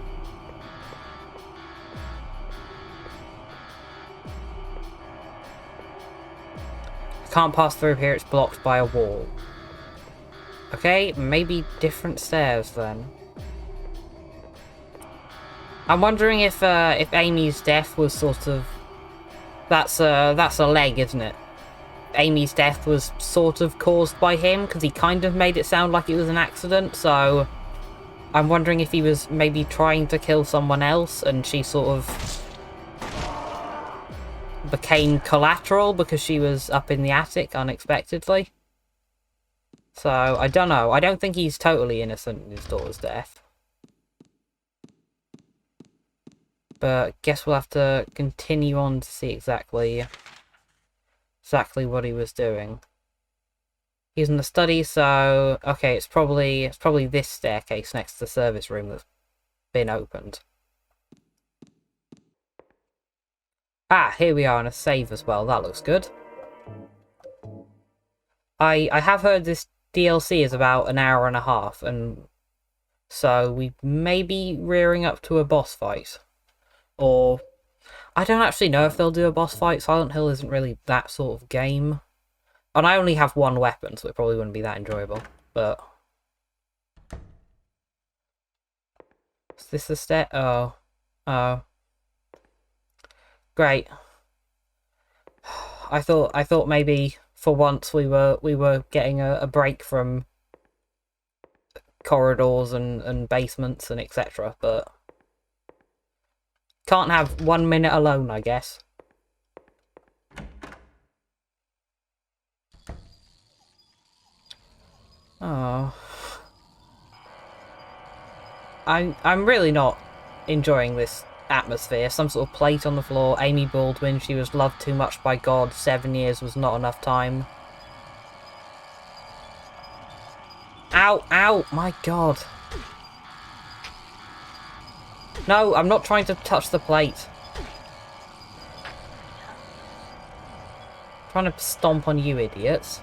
I can't pass through here, it's blocked by a wall. Okay, maybe different stairs then. I'm wondering if Amy's death was sort of... That's a leg, isn't it? Amy's death was sort of caused by him, because he kind of made it sound like it was an accident, so... I'm wondering if he was maybe trying to kill someone else, and she sort of became collateral because she was up in the attic unexpectedly. So, I don't know. I don't think he's totally innocent in his daughter's death. But guess we'll have to continue on to see exactly what he was doing. He's in the study, so okay, it's probably this staircase next to the service room that's been opened. Ah, here we are on a save as well. That looks good. I have heard this DLC is about an hour and a half, and so we may be rearing up to a boss fight. Or, I don't actually know if they'll do a boss fight. Silent Hill isn't really that sort of game. And I only have one weapon, so it probably wouldn't be that enjoyable. But... Is this the stair? Oh. Oh. Great. I thought maybe for once we were getting a break from corridors and basements and etc. But can't have 1 minute alone, I guess. Oh. I'm really not enjoying this atmosphere. Some sort of plate on the floor. Amy Baldwin, she was loved too much by God. 7 years was not enough time. Ow, ow, my God. No, I'm not trying to touch the plate. I'm trying to stomp on you idiots.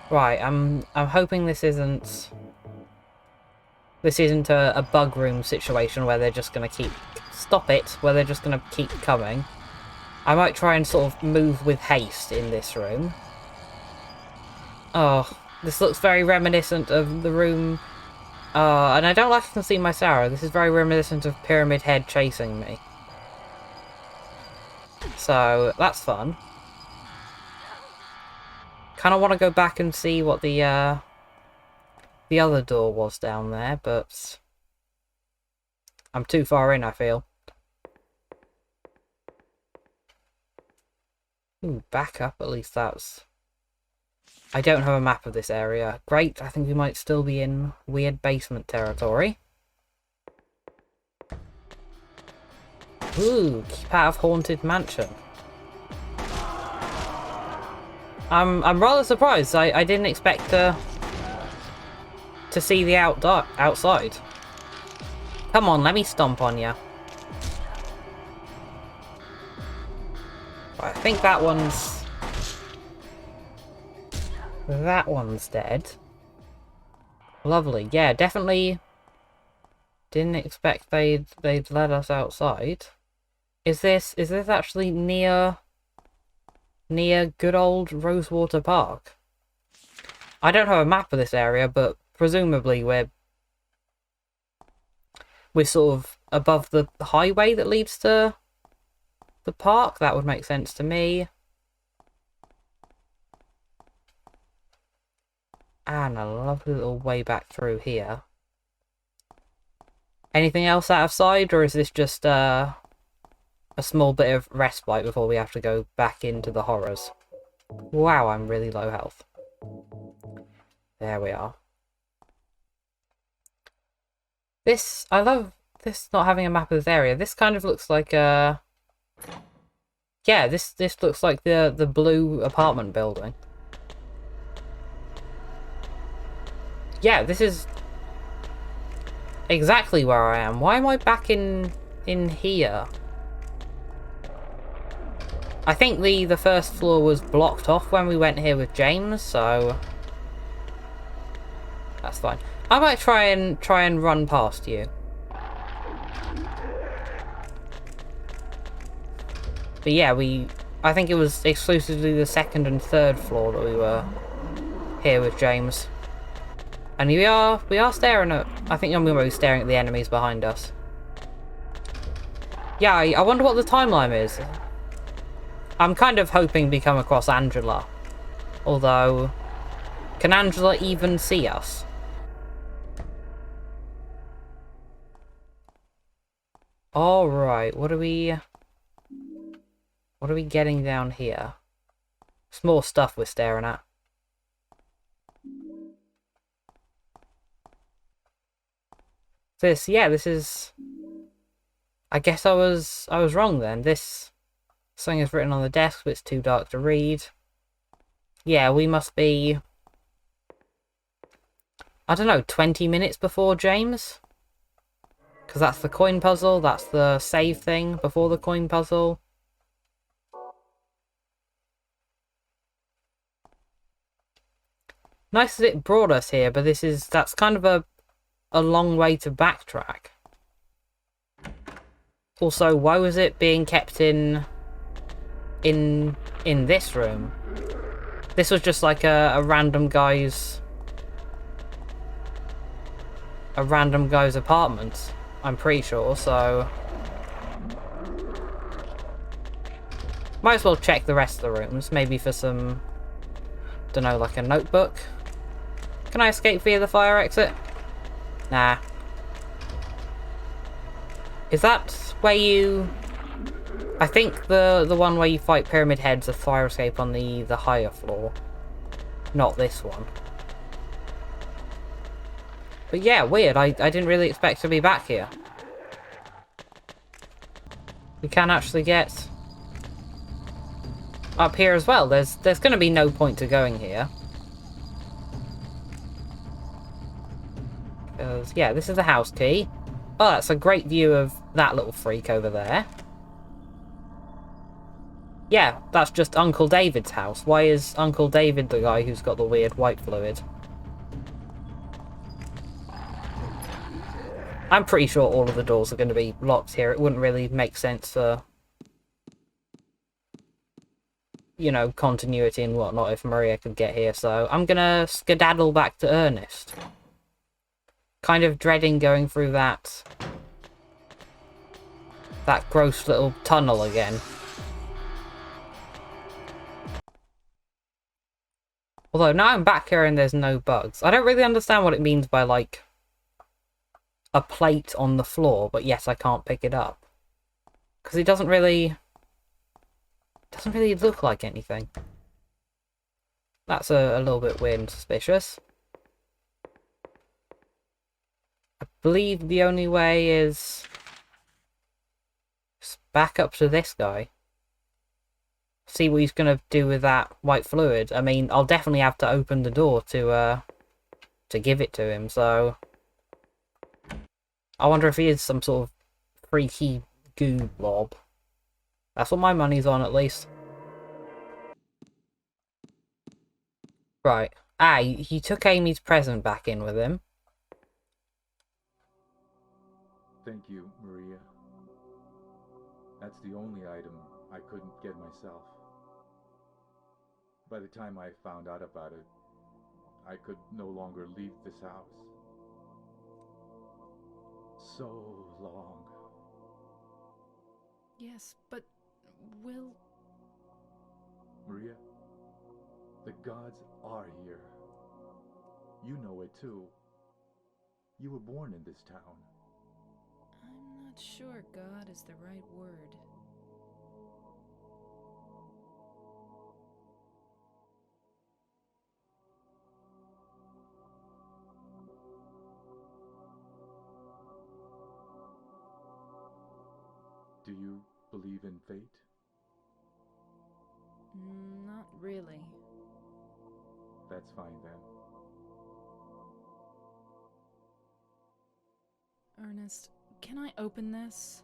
Right, I'm hoping this isn't a bug room situation where they're just gonna keep... Stop it! Where they're just gonna keep coming. I might try and sort of move with haste in this room. Oh, this looks very reminiscent of the room... and I don't like I can see my Sarah. This is very reminiscent of Pyramid Head chasing me. So, that's fun. Kind of want to go back and see what the other door was down there, but I'm too far in, I feel. Ooh, back up, at least that's... I don't have a map of this area. Great, I think we might still be in weird basement territory. Ooh, keep out of Haunted Mansion. I'm rather surprised. I didn't expect to see the outside. Come on, let me stomp on you. I think that one's dead. Lovely. Yeah, definitely didn't expect they'd let us outside. Is this actually near good old Rosewater Park? I don't have a map of this area, but presumably we're sort of above the highway that leads to the park. That would make sense to me. And a lovely little way back through here. Anything else out of sight, or is this just a small bit of respite before we have to go back into the horrors? Wow, I'm really low health. There we are. I love this not having a map of this area. This kind of looks like yeah, this looks like the blue apartment building. Yeah, this is exactly where I am. Why am I back in here? I think the first floor was blocked off when we went here with James, so that's fine. I might try and run past you. But yeah, I think it was exclusively the second and third floor that we were here with James. And we are staring at... I think I'm going to be staring at the enemies behind us. Yeah, I wonder what the timeline is. I'm kind of hoping we come across Angela. Although, can Angela even see us? Alright, what are we getting down here? It's more stuff we're staring at. This is... I guess I was wrong then. Something is written on the desk, but it's too dark to read. Yeah, we must be... I don't know, 20 minutes before James? Because that's the coin puzzle, that's the save thing before the coin puzzle. Nice that it brought us here, but that's kind of a long way to backtrack. Also, why was it being kept in this room? This was just like a random guy's apartment, I'm pretty sure, so might as well check the rest of the rooms, maybe for some, don't know, like a notebook. Can I escape via the fire exit? Nah. Is that where you... I think the one where you fight Pyramid Head's a fire escape on the higher floor. Not this one. But yeah, weird. I didn't really expect to be back here. We can actually get up here as well. There's going to be no point to going here. Because, yeah, this is the house key. Oh, that's a great view of that little freak over there. Yeah, that's just Uncle David's house. Why is Uncle David the guy who's got the weird white fluid? I'm pretty sure all of the doors are going to be locked here. It wouldn't really make sense for, you know, continuity and whatnot if Maria could get here. So I'm going to skedaddle back to Ernest. Kind of dreading going through that gross little tunnel again. Although now I'm back here and there's no bugs. I don't really understand what it means by, like, a plate on the floor, but yes, I can't pick it up. Because it doesn't really look like anything. That's a little bit weird and suspicious. I believe the only way is just back up to this guy. See what he's going to do with that white fluid. I mean, I'll definitely have to open the door to give it to him, so... I wonder if he is some sort of freaky goo blob. That's what my money's on, at least. Right. He took Amy's present back in with him. Thank you, Maria. That's the only item I couldn't get myself. By the time I found out about it, I could no longer leave this house. So long. Yes, but will... Maria, the gods are here. You know it too. You were born in this town. I'm not sure God is the right word. Do you believe in fate? Not really. That's fine then. Ernest, can I open this?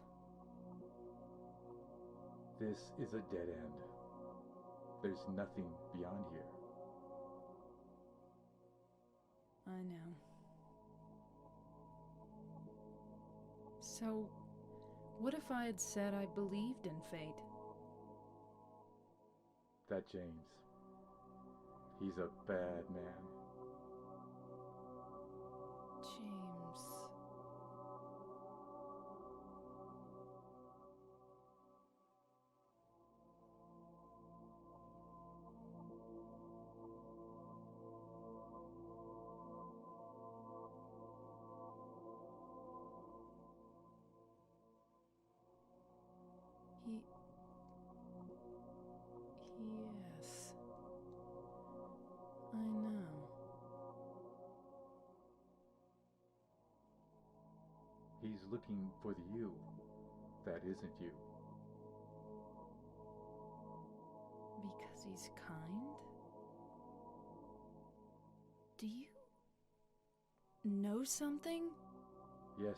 This is a dead end. There's nothing beyond here. I know. So, what if I had said I believed in fate? That James. He's a bad man. looking for the you that isn't you. Because he's kind? Do you know something? Yes.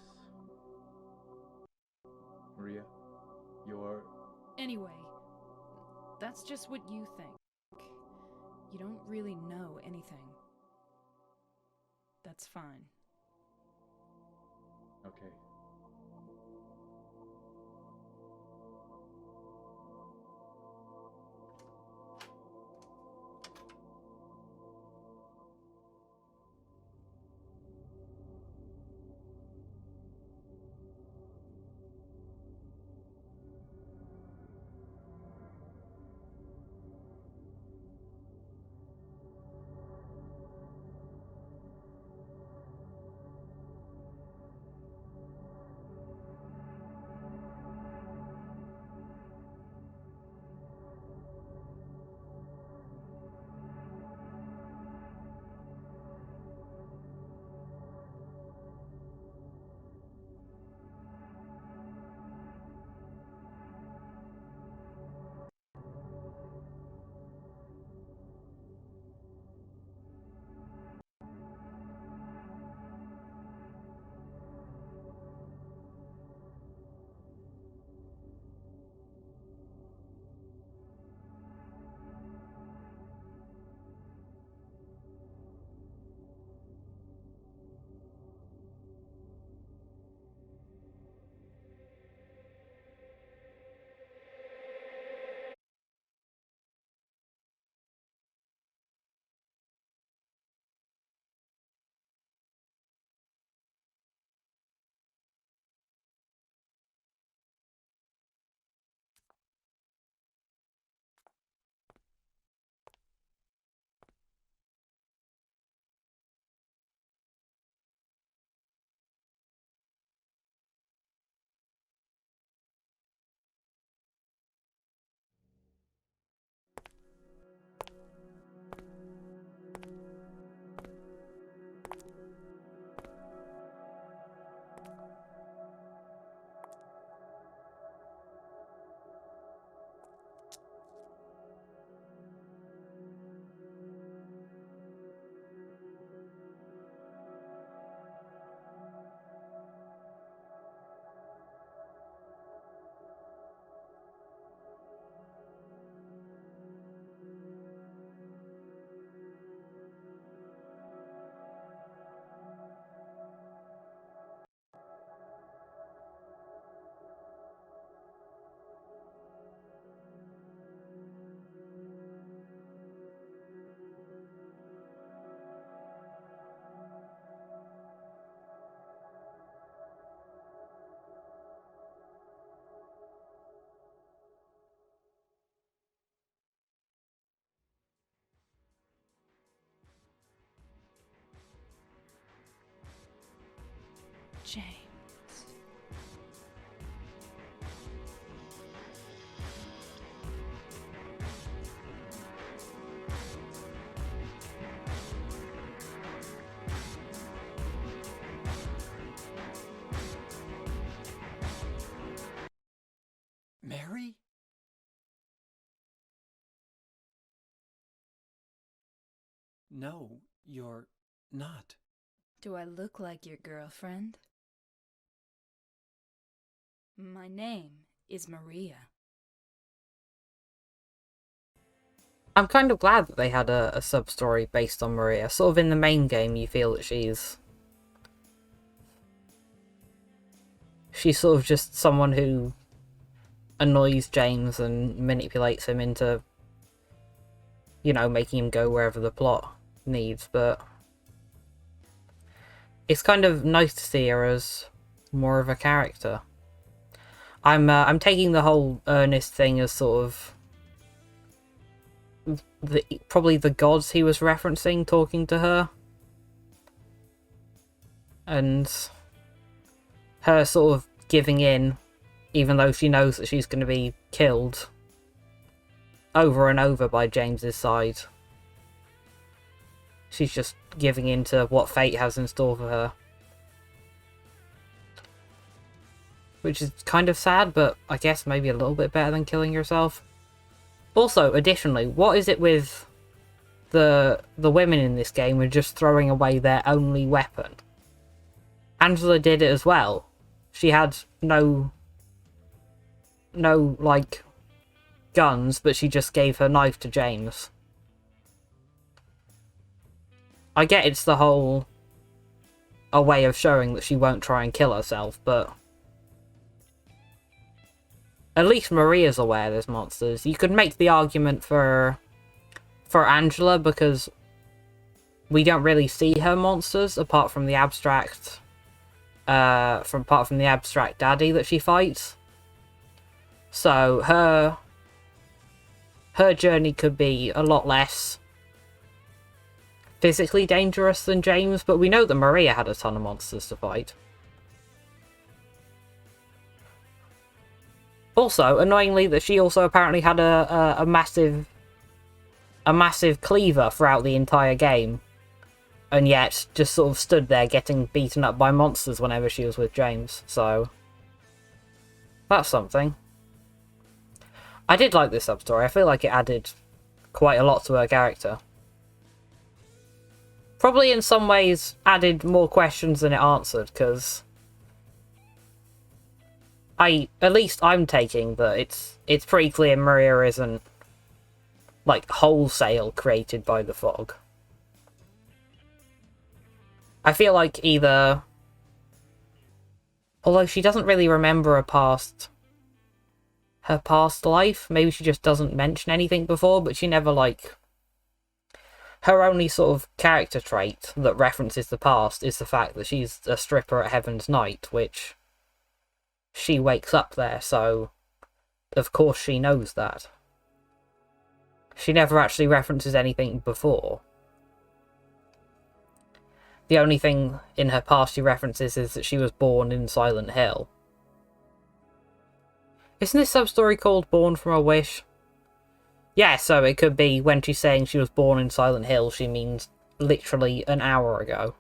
Maria, you're... Anyway, that's just what you think. You don't really know anything. That's fine. Okay. James. Mary? No, you're not. Do I look like your girlfriend? My name is Maria. I'm kind of glad that they had a sub-story based on Maria. Sort of in the main game, you feel that she's sort of just someone who annoys James and manipulates him into, you know, making him go wherever the plot needs, but it's kind of nice to see her as more of a character. I'm taking the whole Ernest thing as sort of probably the gods he was referencing talking to her, and her sort of giving in even though she knows that she's going to be killed over and over by James's side. She's just giving in to what fate has in store for her. which is kind of sad, but I guess maybe a little bit better than killing yourself. Also, additionally, what is it with the women in this game who are just throwing away their only weapon? Angela did it as well. She had no like guns, but she just gave her knife to James. I get it's the whole a way of showing that she won't try and kill herself, but at least Maria's aware there's monsters. You could make the argument for Angela because we don't really see her monsters apart from the abstract daddy that she fights. So her journey could be a lot less physically dangerous than James, but we know that Maria had a ton of monsters to fight. Also, annoyingly, that she also apparently had a massive cleaver throughout the entire game, and yet just sort of stood there getting beaten up by monsters whenever she was with James, so that's something. I did like this sub-story. I feel like it added quite a lot to her character. Probably in some ways added more questions than it answered, because at least I'm taking that it's pretty clear Maria isn't like wholesale created by the fog. I feel like either, although she doesn't really remember her past life, maybe she just doesn't mention anything before, but she never like, her only sort of character trait that references the past is the fact that she's a stripper at Heaven's Night, which she wakes up there, so of course she knows that. She never actually references anything before. The only thing in her past she references is that she was born in Silent Hill. Isn't this sub-story called Born from a Wish? Yeah, so it could be when she's saying she was born in Silent Hill, she means literally an hour ago.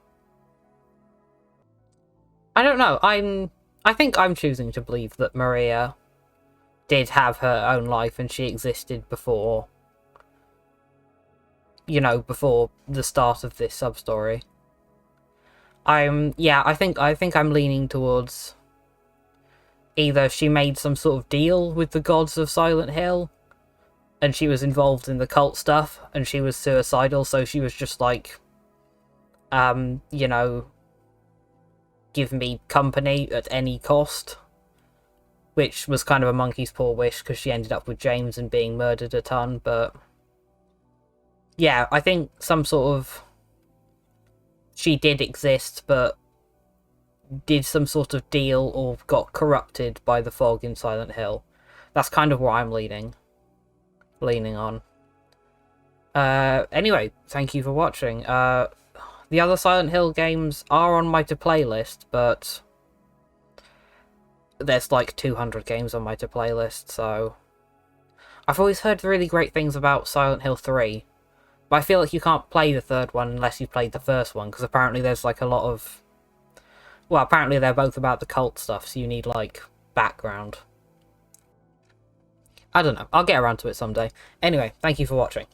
I don't know, I think I'm choosing to believe that Maria did have her own life and she existed before, you know, before the start of this sub-story. I think I'm leaning towards either she made some sort of deal with the gods of Silent Hill and she was involved in the cult stuff and she was suicidal, so she was just like, you know, give me company at any cost, which was kind of a monkey's paw wish because she ended up with James and being murdered a ton. But yeah, I think some sort of, she did exist but did some sort of deal or got corrupted by the fog in Silent Hill. That's kind of what I'm leaning on. Anyway, thank you for watching. The other Silent Hill games are on my to-play list, but there's like 200 games on my to-play list, so I've always heard really great things about Silent Hill 3, but I feel like you can't play the third one unless you played the first one, because apparently there's like a lot of, well, apparently they're both about the cult stuff, so you need like background. I don't know, I'll get around to it someday. Anyway, thank you for watching.